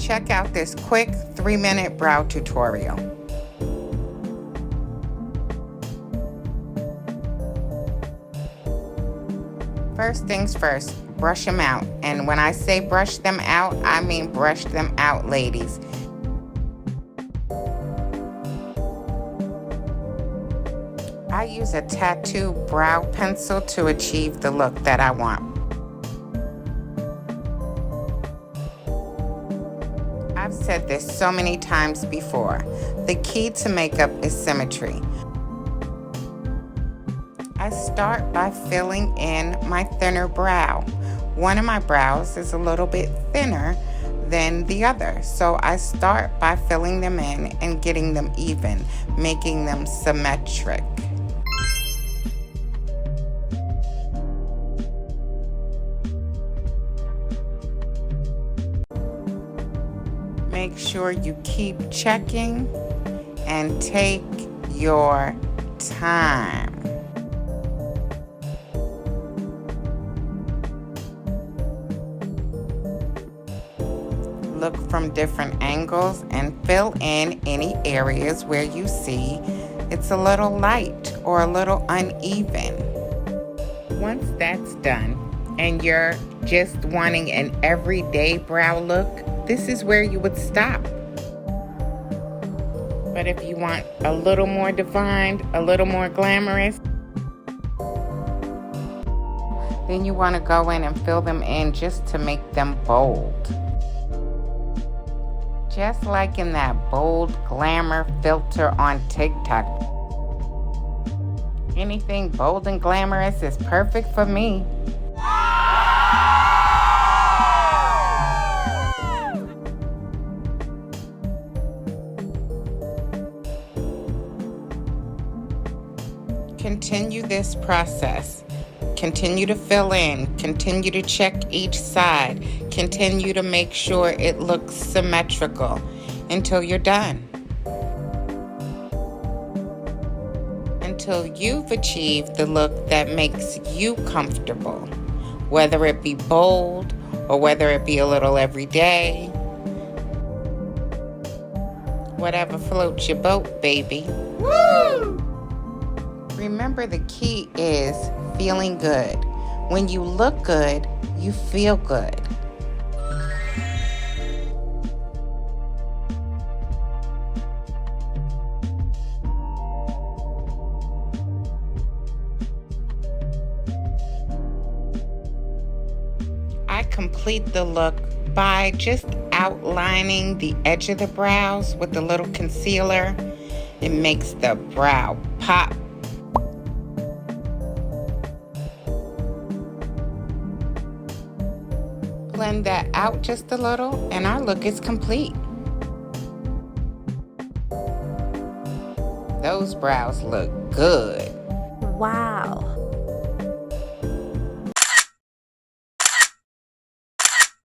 Check out this quick 3-minute brow tutorial. First things first, brush them out. And when I say brush them out, I mean brush them out, ladies. I use a tattoo brow pencil to achieve the look that I want. I've said this so many times before. The key to makeup is symmetry. I start by filling in my thinner brow. One of my brows is a little bit thinner than the other, so I start by filling them in and getting them even, making them symmetric. Make sure you keep checking and take your time. Look from different angles and fill in any areas where you see it's a little light or a little uneven. Once that's done and you're just wanting an everyday brow look, this is where you would stop. But if you want a little more defined, a little more glamorous, then you want to go in and fill them in just to make them bold. Just like in that bold glamour filter on TikTok. Anything bold and glamorous is perfect for me. Continue this process. Continue to fill in, continue to check each side, continue to make sure it looks symmetrical until you're done. Until you've achieved the look that makes you comfortable, whether it be bold or whether it be a little everyday. Whatever floats your boat, baby. Woo! Remember, the key is feeling good. When you look good, you feel good. I complete the look by just outlining the edge of the brows with a little concealer. It makes the brow pop. Blend that out just a little and our look is complete. Those brows look good. Wow.